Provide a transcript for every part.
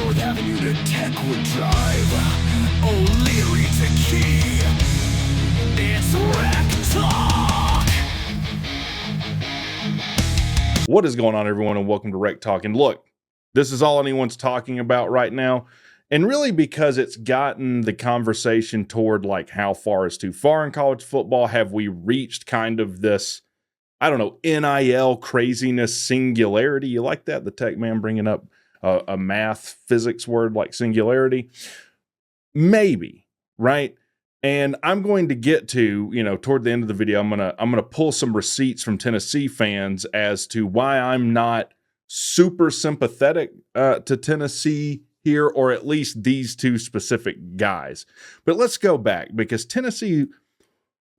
Fourth Avenue to Techwood Drive, O'Leary to Key. It's WreckTalk. What is going on, everyone, and welcome to WreckTalk. And look, this is all anyone's talking about right now, and really because it's gotten the conversation toward like how far is too far in college football. Have we reached kind of this, I don't know, NIL craziness singularity? You like that? The tech man bringing up a math physics word like singularity? Maybe, right? And I'm going to get to, toward the end of the video, I'm gonna pull some receipts from Tennessee fans as to why I'm not super sympathetic to Tennessee here, or at least these two specific guys. But let's go back, because Tennessee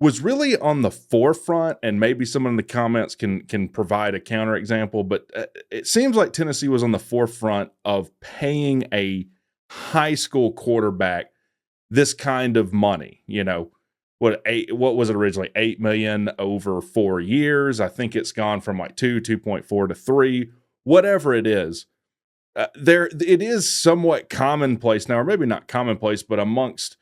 was really on the forefront, and maybe someone in the comments can provide a counterexample, but it seems like Tennessee was on the forefront of paying a high school quarterback this kind of money. What was it originally? $8 million over 4 years. I think it's gone from like 2.4 to 3, whatever it is. It is somewhat commonplace now, or maybe not commonplace, but amongst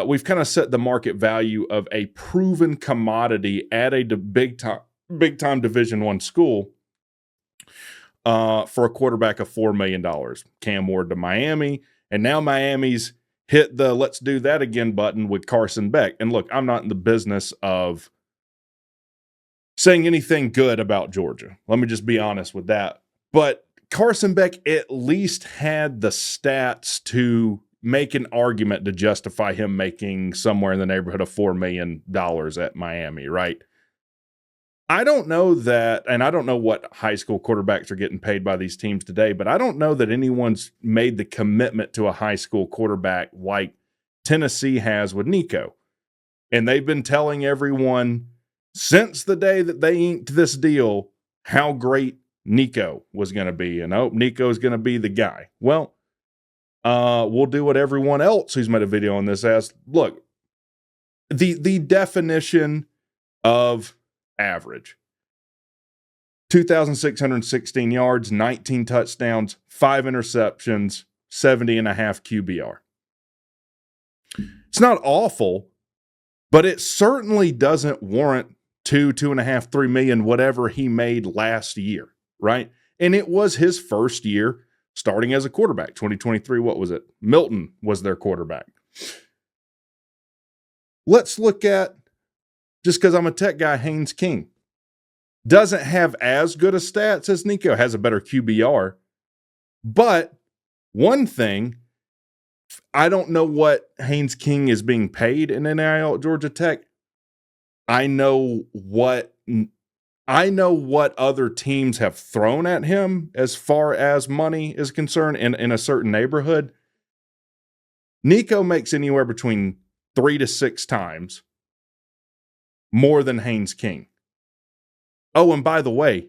we've kind of set the market value of a proven commodity at a big time Division I school for a quarterback of $4 million. Cam Ward to Miami, and now Miami's hit the let's do that again button with Carson Beck. And look, I'm not in the business of saying anything good about Georgia. Let me just be honest with that. But Carson Beck at least had the stats to make an argument to justify him making somewhere in the neighborhood of $4 million at Miami, right? I don't know that, and I don't know what high school quarterbacks are getting paid by these teams today, but I don't know that anyone's made the commitment to a high school quarterback like Tennessee has with Nico. And they've been telling everyone since the day that they inked this deal how great Nico was going to be. And Nico is going to be the guy. Well, we'll do what everyone else who's made a video on this as. Look, the definition of average: 2,616 yards, 19 touchdowns, 5 interceptions, 70.5 QBR. It's not awful, but it certainly doesn't warrant 2.5, 3 million, whatever he made last year, right? And it was his first year starting as a quarterback. 2023, what was it? Milton was their quarterback. Let's look at, just because I'm a tech guy, Haynes King. Doesn't have as good a stats as Nico, has a better QBR. But one thing, I don't know what Haynes King is being paid in NIL at Georgia Tech. I know what other teams have thrown at him as far as money is concerned in a certain neighborhood. Nico makes anywhere between 3 to 6 times more than Haynes King. Oh, and by the way,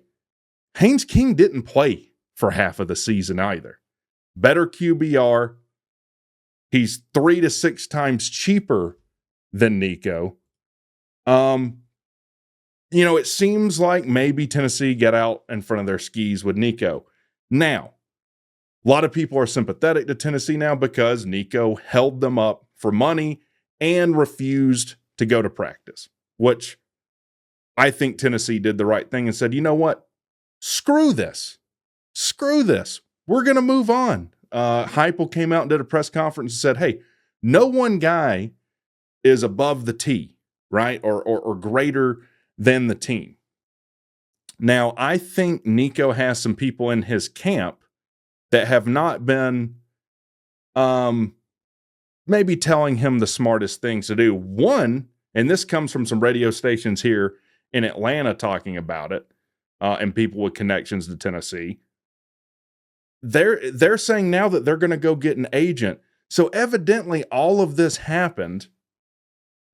Haynes King didn't play for half of the season either. Better QBR. He's 3 to 6 times cheaper than Nico. It seems like maybe Tennessee got out in front of their skis with Nico. Now, a lot of people are sympathetic to Tennessee now because Nico held them up for money and refused to go to practice, which I think Tennessee did the right thing and said, you know what? Screw this. We're going to move on. Heupel came out and did a press conference and said, hey, no one guy is above the T, right? Or greater than the team. Now, I think Nico has some people in his camp that have not been maybe telling him the smartest things to do. One, and this comes from some radio stations here in Atlanta talking about it, and people with connections to Tennessee. They're saying now that they're going to go get an agent. So evidently all of this happened.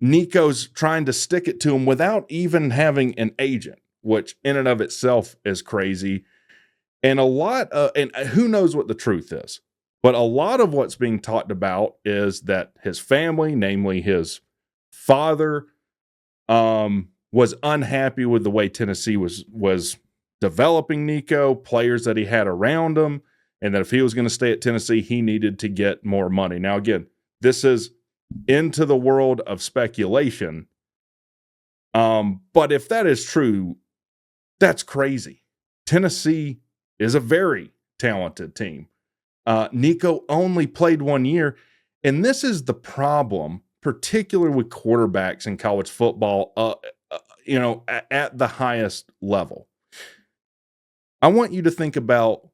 Nico's trying to stick it to him without even having an agent, which in and of itself is crazy. And and who knows what the truth is, but a lot of what's being talked about is that his family, namely his father, was unhappy with the way Tennessee was developing Nico, players that he had around him, and that if he was going to stay at Tennessee, he needed to get more money. Now, again, this is into the world of speculation. But if that is true, that's crazy. Tennessee is a very talented team. Nico only played 1 year, and this is the problem, particularly with quarterbacks in college football, at the highest level. I want you to think about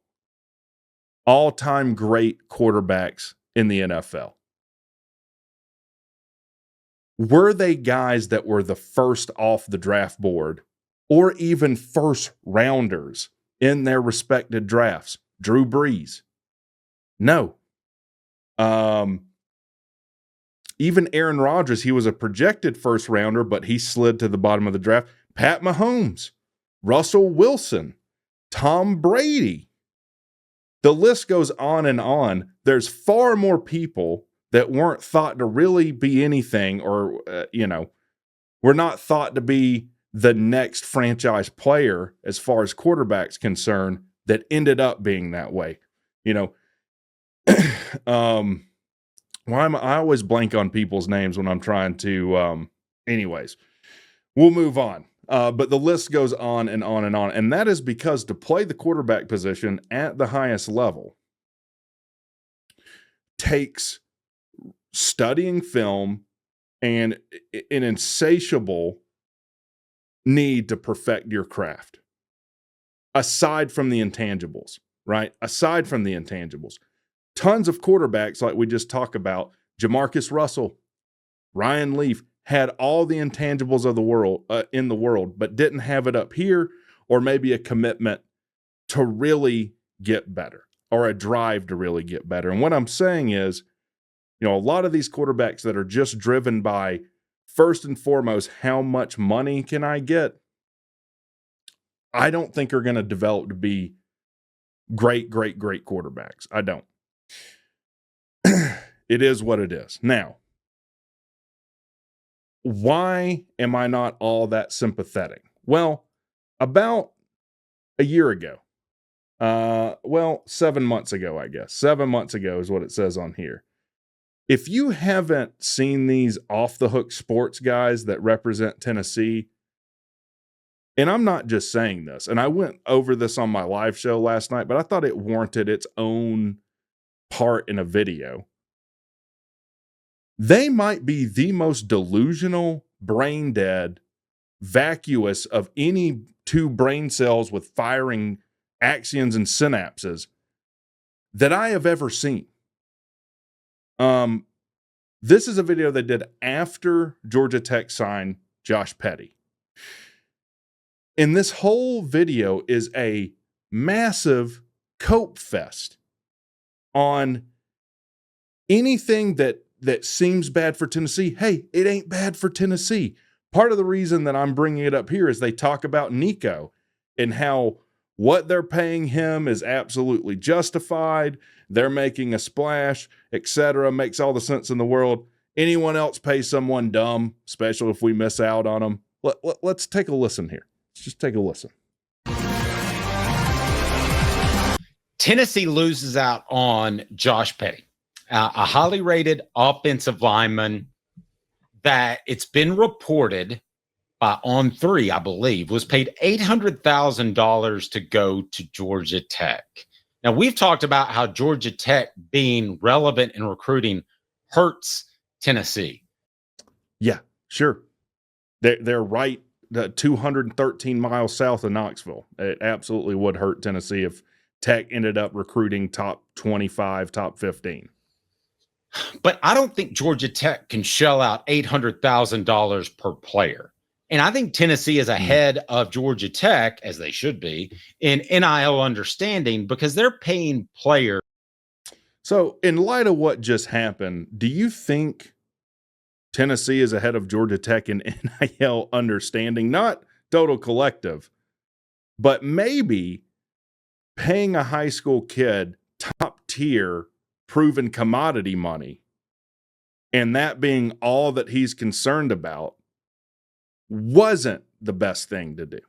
all-time great quarterbacks in the NFL. Were they guys that were the first off the draft board or even first rounders in their respected drafts? Drew Brees? No. Even Aaron Rodgers, he was a projected first rounder, but he slid to the bottom of the draft. Pat Mahomes, Russell Wilson, Tom Brady. The list goes on and on. There's far more people that weren't thought to really be anything, or, were not thought to be the next franchise player as far as quarterback's concerned, that ended up being that way. I always blank on people's names when I'm trying to, anyways, we'll move on. But the list goes on and on and on. And that is because to play the quarterback position at the highest level takes studying film and an insatiable need to perfect your craft. Aside from the intangibles, right? Aside from the intangibles. Tons of quarterbacks, like we just talked about, Jamarcus Russell, Ryan Leaf, had all the intangibles of the world in the world, but didn't have it up here, or maybe a commitment to really get better, or a drive to really get better. And what I'm saying is, a lot of these quarterbacks that are just driven by, first and foremost, how much money can I get, I don't think are going to develop to be great quarterbacks. I don't. It is what it is. Now, why am I not all that sympathetic? Well, about a year ago, 7 months ago, I guess. 7 months ago is what it says on here. If you haven't seen these off the hook sports guys that represent Tennessee, and I'm not just saying this, and I went over this on my live show last night, but I thought it warranted its own part in a video. They might be the most delusional, brain dead, vacuous of any two brain cells with firing axons and synapses that I have ever seen. This is a video they did after Georgia Tech signed Josh Petty. And this whole video is a massive cope fest on anything that seems bad for Tennessee. Hey, it ain't bad for Tennessee. Part of the reason that I'm bringing it up here is they talk about Nico and how what they're paying him is absolutely justified. They're making a splash, etc. Makes all the sense in the world. Anyone else pay someone dumb, especially if we miss out on them. Let's take a listen here. Let's just take a listen. Tennessee loses out on Josh Petty, a highly rated offensive lineman that it's been reported by On3, I believe, was paid $800,000 to go to Georgia Tech. Now, we've talked about how Georgia Tech being relevant in recruiting hurts Tennessee. Yeah, sure. They're right 213 miles south of Knoxville. It absolutely would hurt Tennessee if Tech ended up recruiting top 25, top 15. But I don't think Georgia Tech can shell out $800,000 per player. And I think Tennessee is ahead of Georgia Tech, as they should be, in NIL understanding because they're paying players. So in light of what just happened, do you think Tennessee is ahead of Georgia Tech in NIL understanding? Not total collective, but maybe paying a high school kid top tier proven commodity money, and that being all that he's concerned about, wasn't the best thing to do.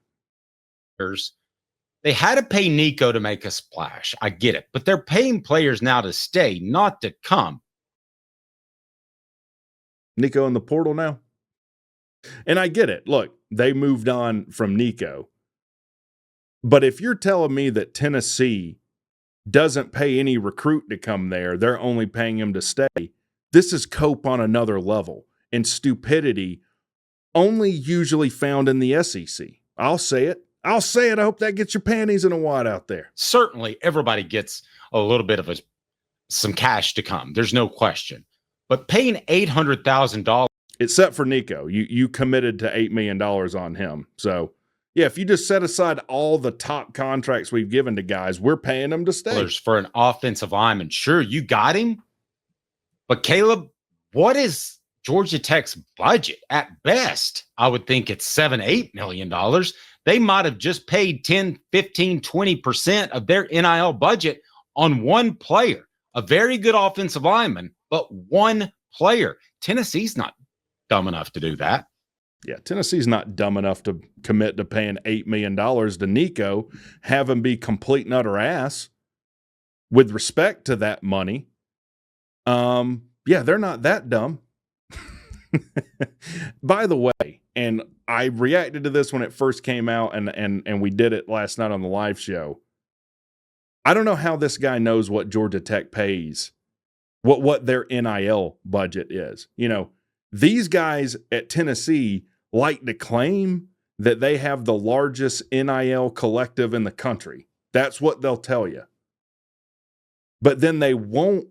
They had to pay Nico to make a splash. I get it. But they're paying players now to stay, not to come. Nico in the portal now. And I get it. Look, they moved on from Nico. But if you're telling me that Tennessee doesn't pay any recruit to come there, they're only paying him to stay, this is cope on another level and stupidity only usually found in the SEC. I'll say it. I hope that gets your panties in a wad out there. Certainly, everybody gets a little bit of some cash to come. There's no question. But paying $800,000. Except for Nico. You committed to $8 million on him. So, yeah, if you just set aside all the top contracts we've given to guys, we're paying them to stay. For an offensive lineman. Sure, you got him. But Caleb, what is Georgia Tech's budget? At best, I would think it's $7-8 million. They might have just paid 10, 15, 20% of their NIL budget on one player, a very good offensive lineman, but one player. Tennessee's not dumb enough to do that. Yeah, Tennessee's not dumb enough to commit to paying $8 million to Nico, have him be complete and utter ass. With respect to that money, yeah, they're not that dumb. By the way, and I reacted to this when it first came out, and we did it last night on the live show. I don't know how this guy knows what Georgia Tech pays, what their NIL budget is. You know, these guys at Tennessee like to claim that they have the largest NIL collective in the country. That's what they'll tell you. But then they won't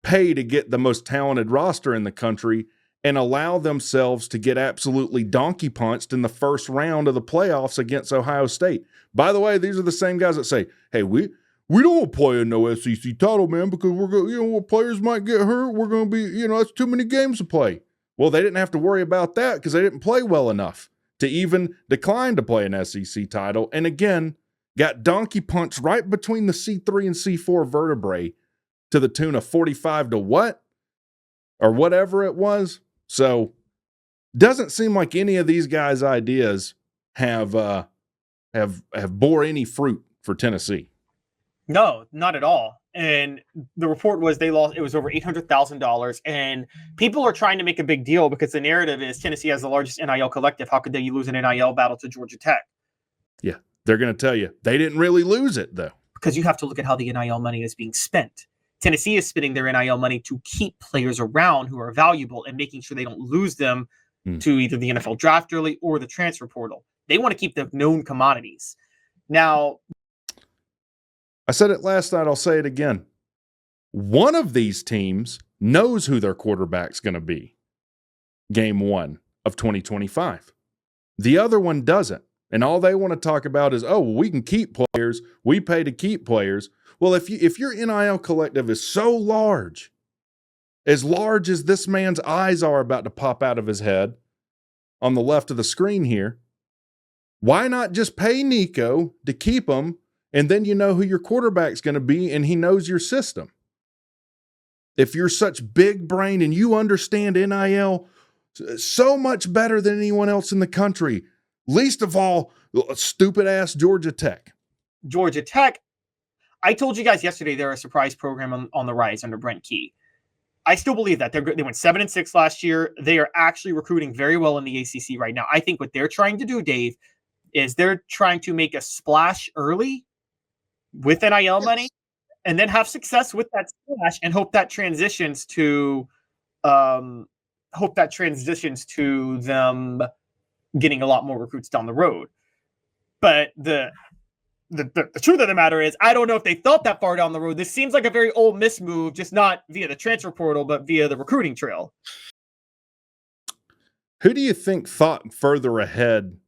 pay to get the most talented roster in the country and allow themselves to get absolutely donkey punched in the first round of the playoffs against Ohio State. By the way, these are the same guys that say, hey, we don't want to play in no SEC title, man, because we're going, players might get hurt. We're going to be, that's too many games to play. Well, they didn't have to worry about that because they didn't play well enough to even decline to play an SEC title. And again, got donkey punched right between the C3 and C4 vertebrae to the tune of 45 to what? Or whatever it was. So, doesn't seem like any of these guys' ideas have bore any fruit for Tennessee. No, not at all. And the report was they lost. It was over $800,000, and people are trying to make a big deal because the narrative is Tennessee has the largest NIL collective. How could they lose an NIL battle to Georgia Tech? Yeah, they're going to tell you they didn't really lose it though, because you have to look at how the NIL money is being spent. Tennessee is spending their NIL money to keep players around who are valuable and making sure they don't lose them to either the NFL draft early or the transfer portal. They want to keep the known commodities. Now, I said it last night, I'll say it again. One of these teams knows who their quarterback's going to be game 1 of 2025. The other one doesn't. And all they want to talk about is, oh, we can keep players. We pay to keep players. Well, if your NIL collective is so large as this man's eyes are about to pop out of his head on the left of the screen here, why not just pay Nico to keep him, and then you know who your quarterback's going to be and he knows your system? If you're such big brain and you understand NIL so much better than anyone else in the country, least of all, stupid ass Georgia Tech. Georgia Tech, I told you guys yesterday they're a surprise program on the rise under Brent Key. I still believe that. They went 7-6 last year. They are actually recruiting very well in the ACC right now. I think what they're trying to do, Dave, is they're trying to make a splash early with NIL money and then have success with that splash and hope that transitions to them getting a lot more recruits down the road. But the truth of the matter is, I don't know if they thought that far down the road. This seems like a very Ole Miss move, just not via the transfer portal, but via the recruiting trail. Who do you think thought further ahead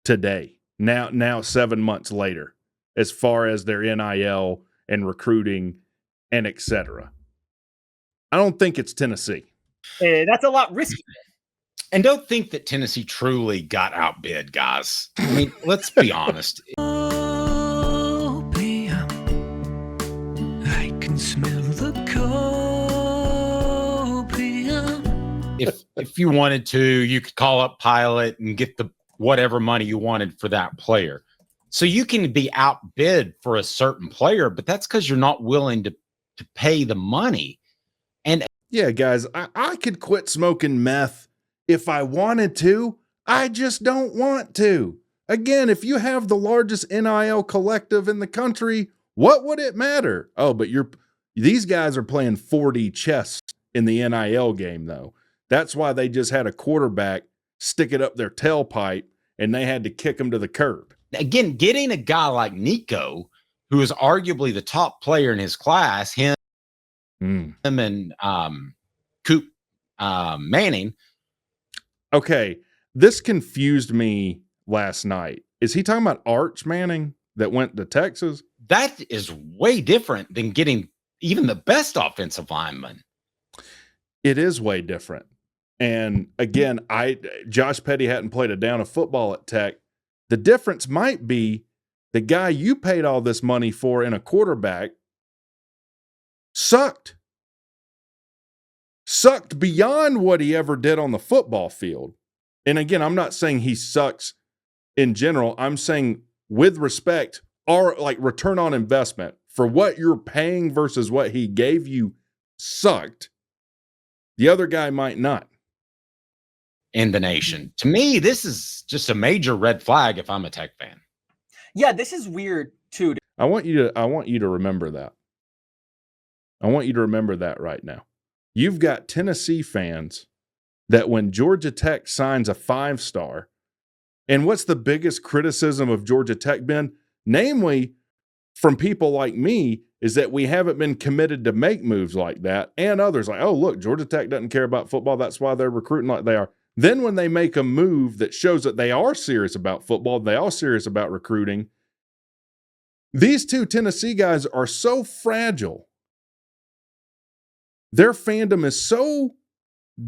today, now 7 months later, as far as their NIL and recruiting and et cetera? I don't think it's Tennessee. That's a lot risky. And don't think that Tennessee truly got outbid, guys. I mean, let's be honest. Opium. I can smell the copium. If you wanted to, you could call up Pilot and get the whatever money you wanted for that player. So you can be outbid for a certain player, but that's because you're not willing to pay the money. And Yeah, guys, I could quit smoking meth if I wanted to. I just don't want to. Again, if you have the largest NIL collective in the country, what would it matter? Oh, but these guys are playing 4D chess in the NIL game, though. That's why they just had a quarterback stick it up their tailpipe and they had to kick him to the curb. again, getting a guy like Nico, who is arguably the top player in his class, him and Coop Manning. Okay, this confused me last night. Is he talking about Arch Manning that went to Texas? That is way different than getting even the best offensive lineman. It is way different. And again, Josh Petty hadn't played a down of football at Tech. The difference might be the guy you paid all this money for in a quarterback sucked beyond what he ever did on the football field. And again, I'm not saying he sucks in general. I'm saying with respect, or like return on investment for what you're paying versus what he gave you sucked. The other guy might not. In the nation. To me, this is just a major red flag if I'm a Tech fan. Yeah, this is weird too. I want you to remember that. I want you to remember that right now. You've got Tennessee fans that when Georgia Tech signs a 5-star, and what's the biggest criticism of Georgia Tech been? Namely, from people like me, is that we haven't been committed to make moves like that, and others like, oh, look, Georgia Tech doesn't care about football. That's why they're recruiting like they are. Then when they make a move that shows that they are serious about football, they are serious about recruiting, these two Tennessee guys are so fragile. Their fandom is so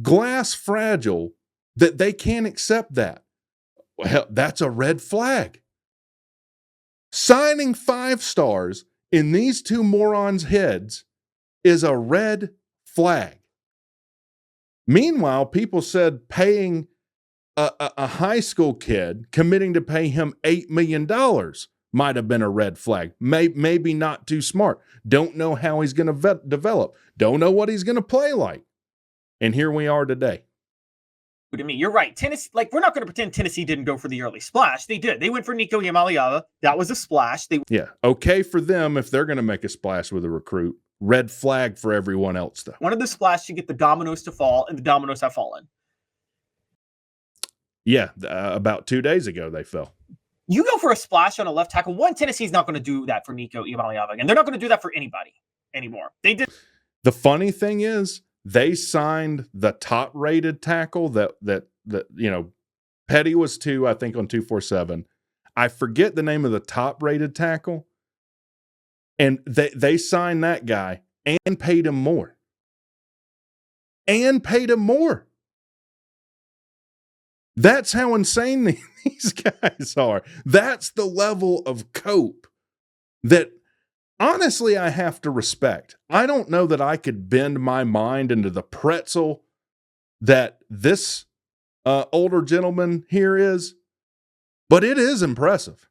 glass fragile that they can't accept that. Well, that's a red flag. Signing 5 stars in these two morons' heads is a red flag. Meanwhile, people said paying a high school kid, committing to pay him $8 million might have been a red flag. Maybe not too smart. Don't know how he's going to develop. Don't know what he's going to play like. And here we are today. To me, you're right. Tennessee, like, we're not going to pretend Tennessee didn't go for the early splash. They did. They went for Nico Iamaleava. That was a splash. Yeah, okay for them if they're going to make a splash with a recruit. Red flag for everyone else, though. One of the splash to get the dominoes to fall, and the dominoes have fallen. Yeah, about 2 days ago they fell. You go for a splash on a left tackle. Tennessee's not going to do that for Nico Iamaleava, and they're not going to do that for anybody anymore. They did. The funny thing is, they signed the top-rated tackle that you know, Petty was 2, I think, on 247. I forget the name of the top-rated tackle. And they signed that guy and paid him more. That's how insane these guys are. That's the level of cope that, honestly, I have to respect. I don't know that I could bend my mind into the pretzel that this older gentleman here is, but it is impressive.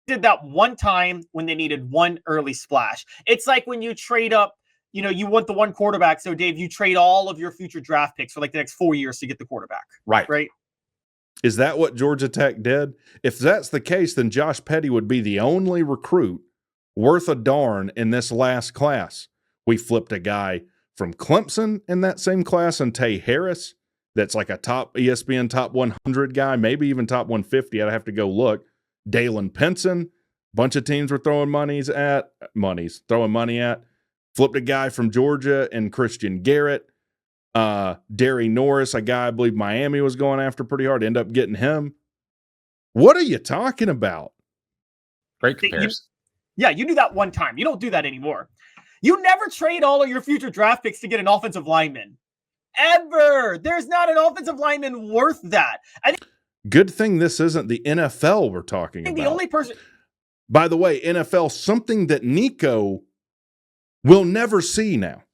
Did that one time when they needed one early splash. It's like when you trade up, you want the one quarterback. So Dave, you trade all of your future draft picks for like the next 4 years to get the quarterback. Right. Is that what Georgia Tech did? If that's the case, then Josh Petty would be the only recruit worth a darn in this last class. We flipped a guy from Clemson in that same class, and Tay Harris, that's like a top ESPN top 100 guy, maybe even top 150. I'd have to go look. Dalen Pinson, bunch of teams were throwing money at. Flipped a guy from Georgia and Christian Garrett. Derry Norris, a guy I believe Miami was going after pretty hard, end up getting him. What are you talking about? Great comparison. You do that one time. You don't do that anymore. You never trade all of your future draft picks to get an offensive lineman. Ever. There's not an offensive lineman worth that. Good thing this isn't the NFL we're talking about. The only person. By the way, NFL, something that Nico will never see now.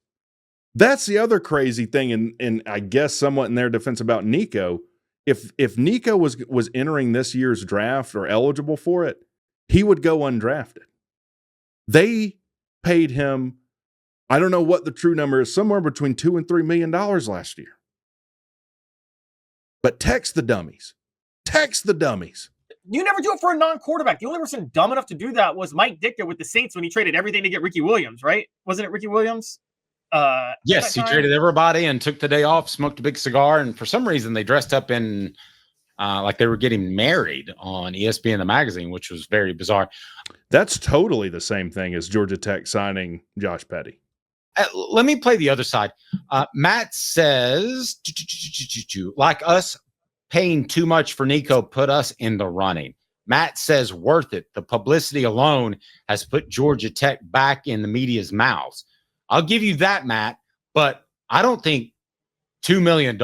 That's the other crazy thing, and I guess somewhat in their defense about Nico. If Nico was entering this year's draft or eligible for it, he would go undrafted. They paid him, I don't know what the true number is, somewhere between $2 and $3 million last year. But text the dummies. Text the dummies. You never do it for a non-quarterback. The only person dumb enough to do that was Mike Ditka with the Saints when he traded everything to get Ricky Williams, right? Wasn't it Ricky Williams? Yes, he traded everybody and took the day off, smoked a big cigar, and for some reason they dressed up in like they were getting married on ESPN the magazine, which was very bizarre. That's totally the same thing as Georgia Tech signing Josh Petty. Let me play the other side. Matt says, like us paying too much for Nico put us in the running. Matt says worth it. The publicity alone has put Georgia Tech back in the media's mouths. I'll give you that, Matt, but I don't think $2 million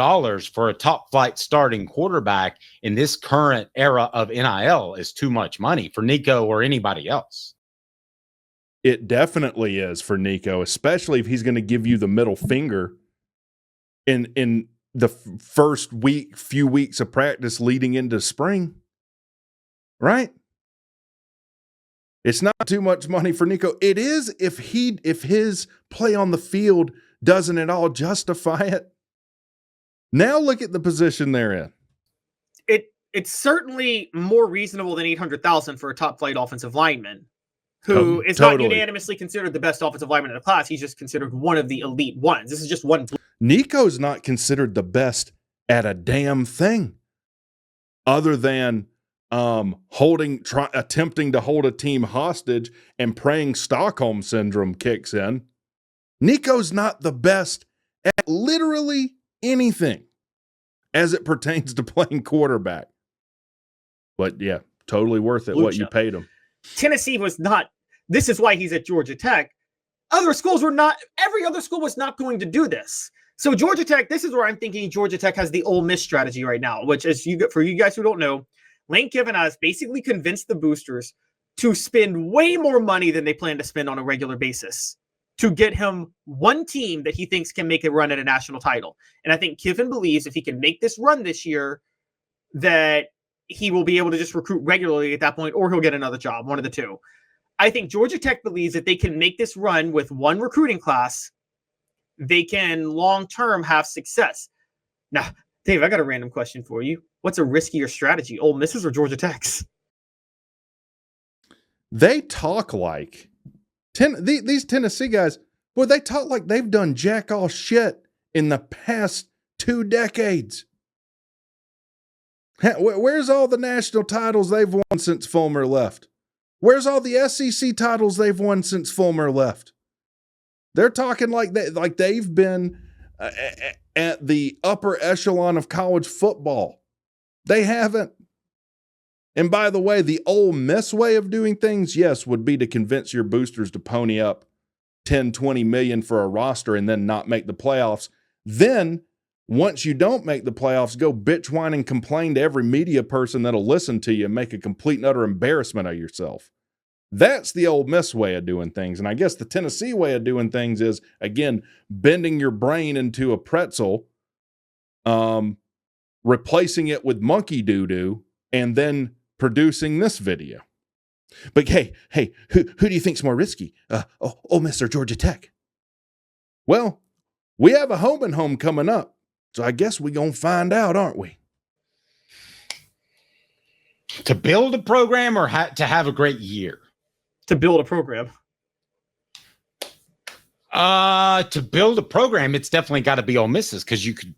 for a top flight starting quarterback in this current era of NIL is too much money for Nico or anybody else. It definitely is for Nico, especially if he's going to give you the middle finger in the first few weeks of practice leading into spring. Right? It's not too much money for Nico. It is if his play on the field doesn't at all justify it. Now look at the position they're in. It's certainly more reasonable than $800,000 for a top flight offensive lineman who is not unanimously considered the best offensive lineman in the class. He's just considered one of the elite ones. This is just one. Nico's not considered the best at a damn thing other than attempting to hold a team hostage and praying Stockholm syndrome kicks in. Nico's not the best at literally anything as it pertains to playing quarterback. But yeah, totally worth it what you paid him. Tennessee was not. This is why he's at Georgia Tech. Other schools were not. Every other school was not going to do this. So Georgia Tech, this is where I'm thinking Georgia Tech has the Ole Miss strategy right now, which is for you guys who don't know, Lane Kiffin has basically convinced the boosters to spend way more money than they plan to spend on a regular basis to get him one team that he thinks can make a run at a national title. And I think Kiffin believes if he can make this run this year, that he will be able to just recruit regularly at that point, or he'll get another job, one of the two. I think Georgia Tech believes that they can make this run with one recruiting class, they can long-term have success. Now, Dave, I got a random question for you. What's a riskier strategy, Ole Miss's or Georgia Tech's? They talk like these Tennessee guys. Boy, they talk like they've done jack all shit in the past 2 decades. Where's all the national titles they've won since Fulmer left? Where's all the SEC titles they've won since Fulmer left? They're talking like they've been at the upper echelon of college football. They haven't. And by the way, the Ole Miss way of doing things, yes, would be to convince your boosters to pony up 10, 20 million for a roster and then not make the playoffs. Then, once you don't make the playoffs, go bitch, whine, and complain to every media person that'll listen to you and make a complete and utter embarrassment of yourself. That's the Ole Miss way of doing things. And I guess the Tennessee way of doing things is, again, bending your brain into a pretzel, replacing it with monkey doo-doo, and then producing this video. But hey, who do you think's more risky? Ole Miss or Georgia Tech? Well, we have a home and home coming up, so I guess we're going to find out, aren't we? To build a program or to have a great year? To build a program. To build a program, it's definitely got to be Ole Miss's because you could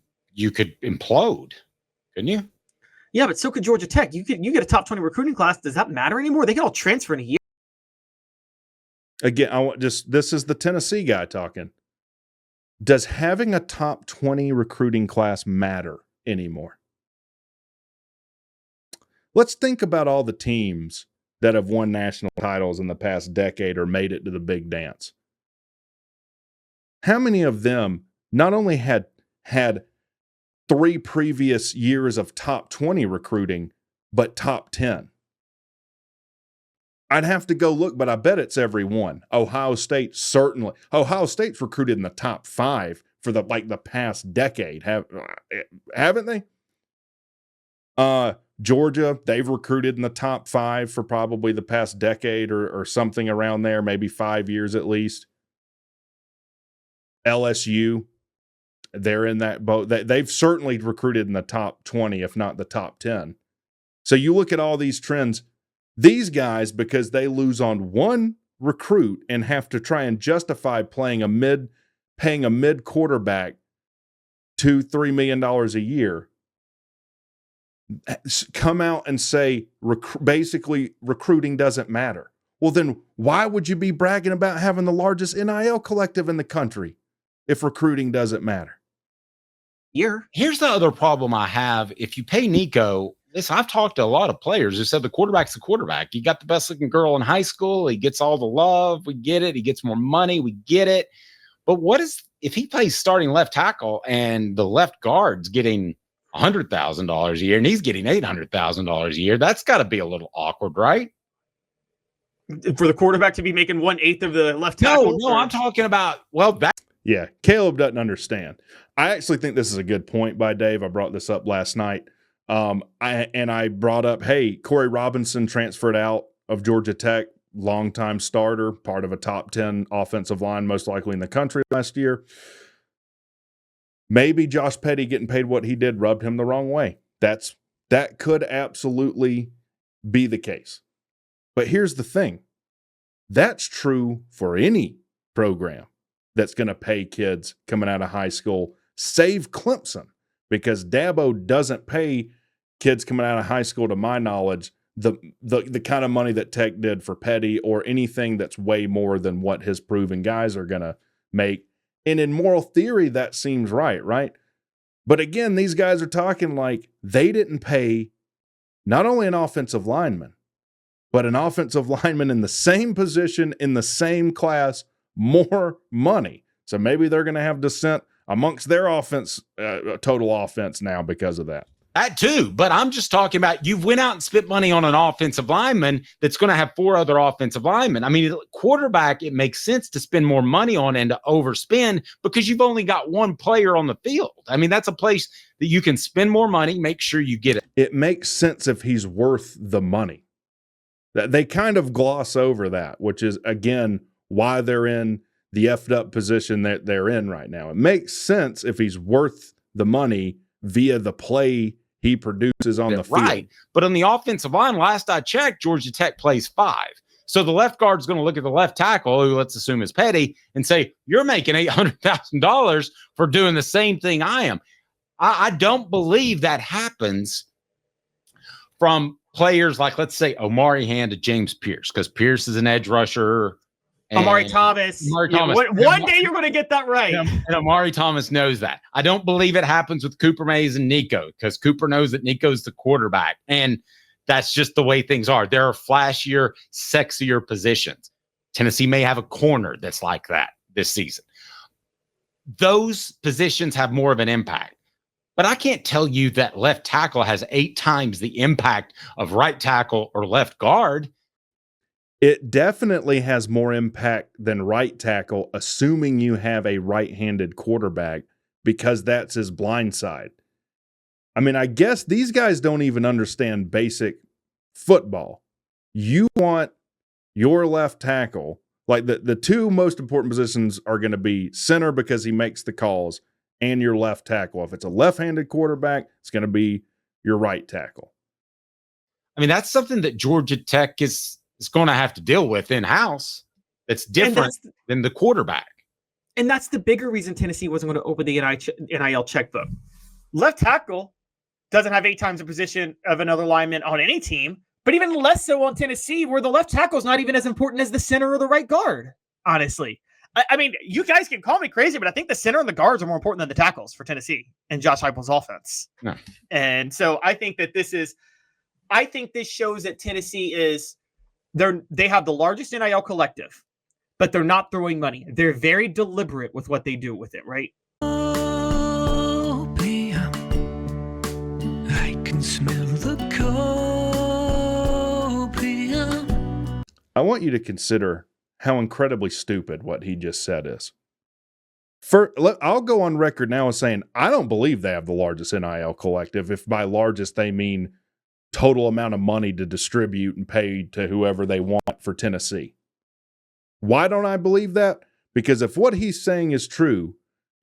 implode, couldn't you? Yeah, but so could Georgia Tech. You get a top 20 recruiting class. Does that matter anymore? They can all transfer in a year. Again, this is the Tennessee guy talking. Does having a top 20 recruiting class matter anymore? Let's think about all the teams that have won national titles in the past decade or made it to the big dance. How many of them not only had 3 previous years of top 20 recruiting, but top 10? I'd have to go look, but I bet it's every one. Ohio State, certainly. Ohio State's recruited in the top 5 for the past decade, haven't they? Georgia, they've recruited in the top 5 for probably the past decade or something around there, maybe 5 years at least. LSU, they're in that boat. They've certainly recruited in the top 20, if not the top 10. So you look at all these trends, these guys, because they lose on one recruit and have to try and justify paying a mid quarterback $2-3 million a year, come out and say basically recruiting doesn't matter. Well, then why would you be bragging about having the largest NIL collective in the country if recruiting doesn't matter? Here's the other problem I have. If you pay Nico, listen, I've talked to a lot of players who said the quarterback's the quarterback. He got the best looking girl in high school. He gets all the love. We get it. He gets more money. We get it. But what is if he plays starting left tackle and the left guard's getting $100,000 a year and he's getting $800,000 a year? That's got to be a little awkward, right? For the quarterback to be making 1/8 of the left tackle. No, I'm talking about Yeah, Caleb doesn't understand. I actually think this is a good point by Dave. I brought this up last night. I brought up, hey, Corey Robinson transferred out of Georgia Tech, longtime starter, part of a top 10 offensive line, most likely in the country last year. Maybe Josh Petty getting paid what he did rubbed him the wrong way. That could absolutely be the case. But here's the thing. That's true for any program that's going to pay kids coming out of high school, save Clemson, because Dabo doesn't pay kids coming out of high school, to my knowledge, the kind of money that Tech did for Petty or anything that's way more than what his proven guys are going to make. And in moral theory, that seems right? But again, these guys are talking like they didn't pay not only an offensive lineman, but an offensive lineman in the same position, in the same class, more money. So maybe they're going to have dissent amongst their offense, total offense now because of that. That too, but I'm just talking about you've went out and spent money on an offensive lineman that's going to have 4 other offensive linemen. I mean, quarterback, it makes sense to spend more money on and to overspend because you've only got one player on the field. I mean, that's a place that you can spend more money, make sure you get it. It makes sense if he's worth the money. They kind of gloss over that, which is, again, why they're in the effed up position that they're in right now. It makes sense if he's worth the money via the play he produces on the field. Right. But on the offensive line, last I checked, Georgia Tech plays 5. So the left guard's going to look at the left tackle, who let's assume is Petty, and say, you're making $800,000 for doing the same thing I am. I don't believe that happens from players like, let's say, Omari Hand to James Pierce, because Pierce is an edge rusher. Amari Thomas. One day you're going to get that right. And Amari Thomas knows that. I don't believe it happens with Cooper Mays and Nico, because Cooper knows that Nico's the quarterback. And that's just the way things are. There are flashier, sexier positions. Tennessee may have a corner that's like that this season. Those positions have more of an impact. But I can't tell you that left tackle has 8 times the impact of right tackle or left guard. It definitely has more impact than right tackle, assuming you have a right-handed quarterback, because that's his blind side. I mean, I guess these guys don't even understand basic football. You want your left tackle, like the 2 most important positions are going to be center because he makes the calls, and your left tackle. If it's a left-handed quarterback, it's going to be your right tackle. I mean, that's something that Georgia Tech is going to have to deal with in-house. That's different than the quarterback. And that's the bigger reason Tennessee wasn't going to open the NIL checkbook. Left tackle doesn't have 8 times the position of another lineman on any team, but even less so on Tennessee, where the left tackle is not even as important as the center or the right guard, honestly. I mean, you guys can call me crazy, but I think the center and the guards are more important than the tackles for Tennessee and Josh Heupel's offense. No. And so I think that this shows that Tennessee they have the largest NIL collective, but they're not throwing money. They're very deliberate with what they do with it, right? Opium. I can smell the copium. I want you to consider how incredibly stupid what he just said is. I'll go on record now as saying I don't believe they have the largest NIL collective. If by largest they mean total amount of money to distribute and pay to whoever they want for Tennessee. Why don't I believe that? Because if what he's saying is true,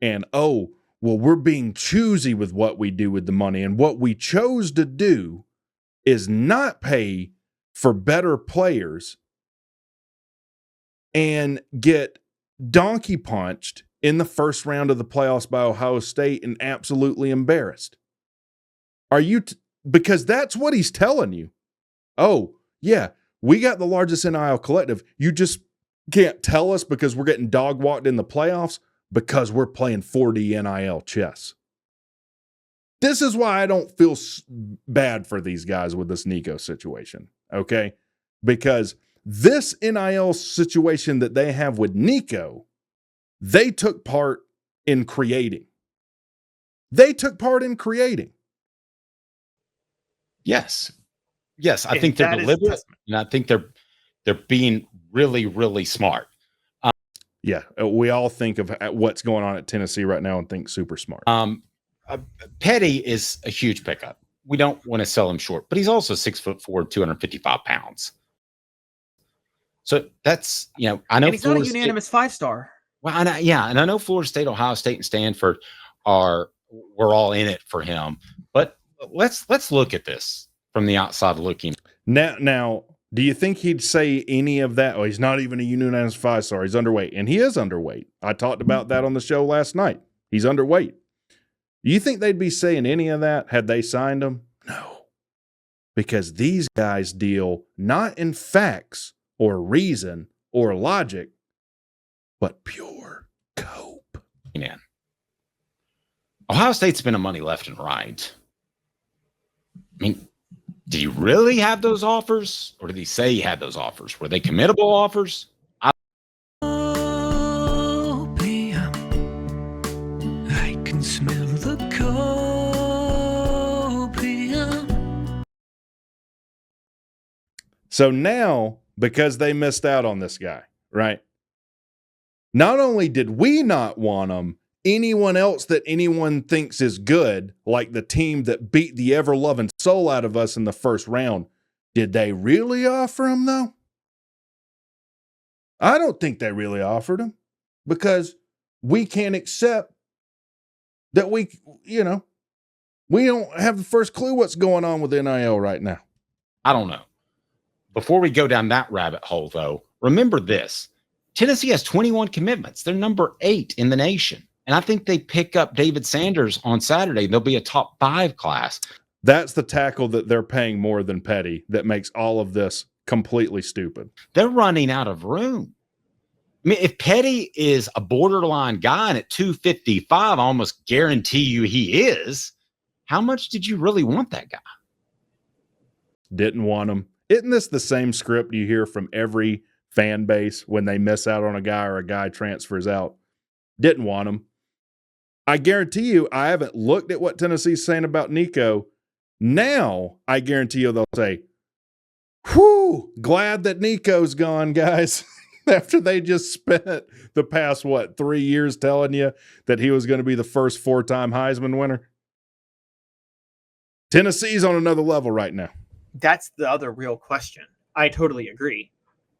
and we're being choosy with what we do with the money, and what we chose to do is not pay for better players and get donkey punched in the first round of the playoffs by Ohio State and absolutely embarrassed. Are you because that's what he's telling you. Oh, yeah, we got the largest NIL collective. You just can't tell us because we're getting dog walked in the playoffs because we're playing 4D NIL chess. This is why I don't feel bad for these guys with this Nico situation, okay? Because this NIL situation that they have with Nico, they took part in creating. Yes. I think they're deliberate, and I think they're being really, really smart. Yeah, we all think of what's going on at Tennessee right now and think super smart. Petty is a huge pickup. We don't want to sell him short, but he's also 6'4", 255 pounds. So that's, I know and he's Florida not a unanimous 5-star. Well, and I know Florida State, Ohio State, and Stanford we're all in it for him. But let's look at this from the outside looking. Now, do you think he'd say any of that? Oh, he's not even a unanimous 5-star. He's underweight, and he is underweight. I talked about that on the show last night. He's underweight. Do you think they'd be saying any of that had they signed him? No, because these guys deal not in facts or reason or logic, but pure cope. Man, Ohio State's spending money left and right. I mean, did he really have those offers, or did he say he had those offers? Were they committable offers? Opium. I can smell the copium. So now, because they missed out on this guy, right? Not only did we not want him, anyone else that anyone thinks is good, like the team that beat the ever-loving soul out of us in the first round, did they really offer him, though? I don't think they really offered him because we can't accept that we don't have the first clue what's going on with NIL right now. I don't know. Before we go down that rabbit hole, though, remember this. Tennessee has 21 commitments. They're number 8 in the nation. And I think they pick up David Sanders on Saturday. They'll be a top 5 class. That's the tackle that they're paying more than Petty that makes all of this completely stupid. They're running out of room. I mean, if Petty is a borderline guy and at 255, I almost guarantee you he is, how much did you really want that guy? Didn't want him. Isn't this the same script you hear from every fan base when they miss out on a guy or a guy transfers out? Didn't want him. I guarantee you, I haven't looked at what Tennessee's saying about Nico. Now, I guarantee you they'll say, whew, glad that Nico's gone, guys. After they just spent the past, 3 years telling you that he was going to be the first 4-time Heisman winner. Tennessee's on another level right now. That's the other real question. I totally agree.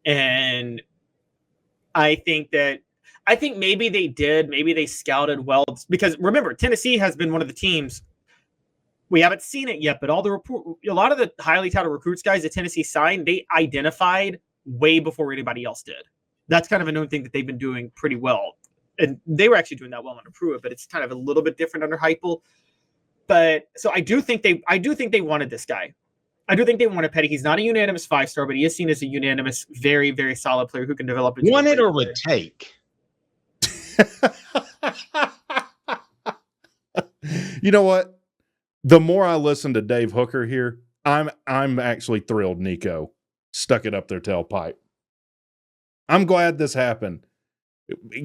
And I think maybe they scouted well, because remember, Tennessee has been one of the teams. We haven't seen it yet, but a lot of the highly touted recruits guys that Tennessee signed, they identified way before anybody else did. That's kind of a known thing that they've been doing pretty well. And they were actually doing that well under Pruitt, but it's kind of a little bit different under Heupel. But so I do think they wanted this guy. I do think they wanted Petty. He's not a unanimous 5-star, but he is seen as a unanimous, very, very solid player who can develop. Wanted or would take? You know what? The more I listen to Dave Hooker here, I'm actually thrilled Nico stuck it up their tailpipe. I'm glad this happened.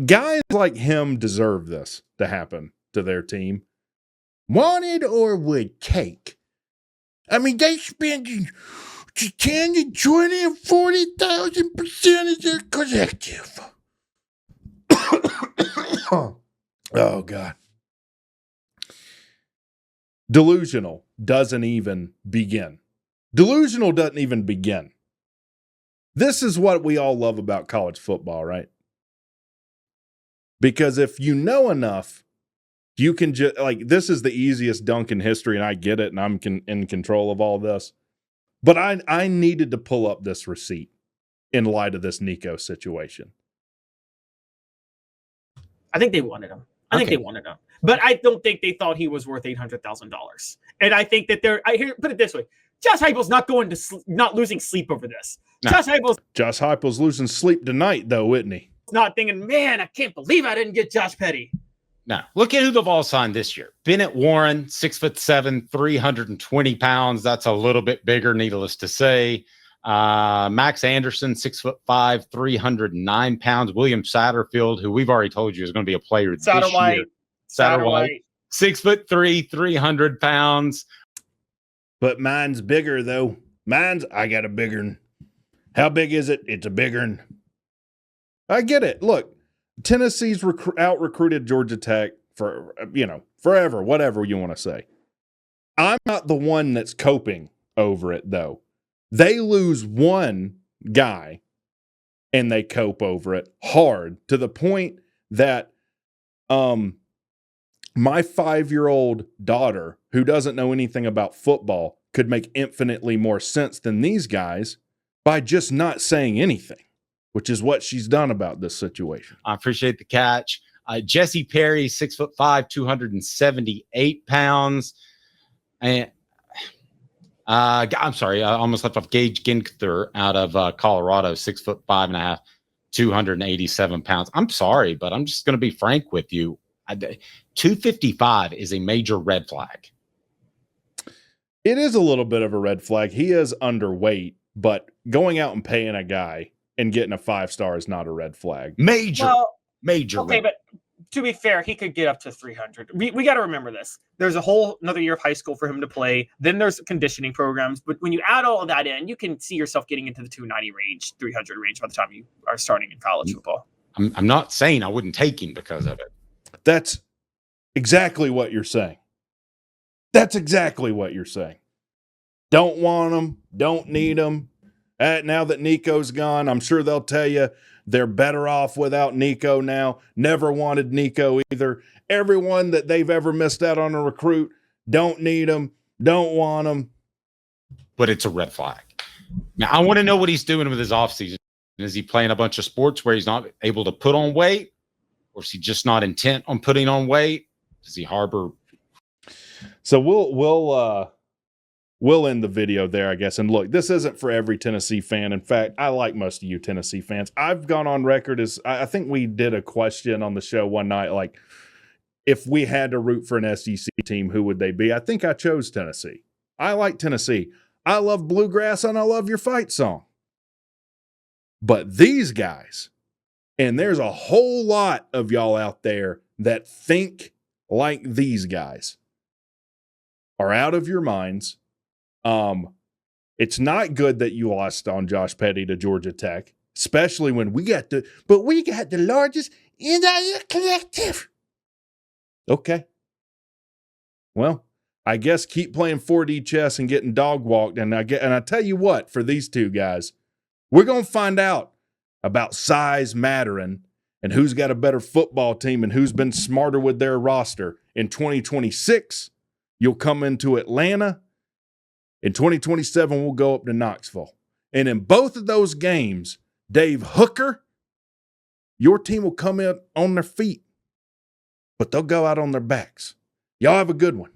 Guys like him deserve this to happen to their team. Wanted or would take? I mean, they spend 10 to 20 and 40,000% of their collective. Oh, God. Delusional doesn't even begin. Delusional doesn't even begin. This is what we all love about college football, right? Because if you know enough, you can just, like, this is the easiest dunk in history, and I get it, and I'm in control of all this. But I needed to pull up this receipt in light of this Nico situation. I think they wanted him. I think they wanted him. But I don't think they thought he was worth $800,000. And I think that put it this way. Josh Heupel's not losing sleep over this. No. Josh Heupel's losing sleep tonight, though, isn't he? Not thinking, man, I can't believe I didn't get Josh Petty. No, look at who they've all signed this year. Bennett Warren, 6'7", 320 pounds. That's a little bit bigger, needless to say. Max Anderson, 6'5", 309 pounds. William Satterfield, who we've already told you is going to be a player this year. Satterwhite, 6'3", 300 pounds. But mine's bigger, though. I got a bigger one. How big is it? It's a bigger one. I get it. Look, Tennessee's out-recruited Georgia Tech for, forever, whatever you want to say. I'm not the one that's coping over it, though. They lose one guy, and they cope over it hard to the point that my 5-year-old daughter, who doesn't know anything about football, could make infinitely more sense than these guys by just not saying anything, which is what she's done about this situation. I appreciate the catch. Jesse Perry, 6'5", 278 pounds. And I'm sorry, I almost left off Gage Ginther out of Colorado, 6'5.5", 287 pounds. I'm sorry, but I'm just going to be frank with you. 255 is a major red flag. It is a little bit of a red flag. He is underweight, but going out and paying a guy and getting a 5-star is not a red flag. Major. Okay, but to be fair, he could get up to 300. We got to remember this. There's a whole another year of high school for him to play. Then there's conditioning programs. But when you add all of that in, you can see yourself getting into the 290 range, 300 range by the time you are starting in college football. I'm not saying I wouldn't take him because of it. That's exactly what you're saying. That's exactly what you're saying. Don't want him. Don't need him. Now that Nico's gone, I'm sure they'll tell you they're better off without Nico now. Never wanted Nico either. Everyone that they've ever missed out on a recruit, don't need him, don't want him. But it's a red flag. Now, I want to know what he's doing with his offseason. Is he playing a bunch of sports where he's not able to put on weight? Or is he just not intent on putting on weight? Does he harbor? So we'll end the video there, I guess. And look, this isn't for every Tennessee fan. In fact, I like most of you Tennessee fans. I've gone on record as I think we did a question on the show one night, like if we had to root for an SEC team, who would they be? I think I chose Tennessee. I like Tennessee. I love bluegrass and I love your fight song. But these guys, and there's a whole lot of y'all out there that think like these guys, are out of your minds. It's not good that you lost on Josh Petty to Georgia Tech, especially when we got the largest NIL collective. Okay. Well, I guess keep playing 4D chess and getting dog walked. And I tell you what, for these two guys, we're going to find out about size mattering and who's got a better football team and who's been smarter with their roster. In 2026, you'll come into Atlanta. In 2027, we'll go up to Knoxville. And in both of those games, Dave Hooker, your team will come in on their feet, but they'll go out on their backs. Y'all have a good one.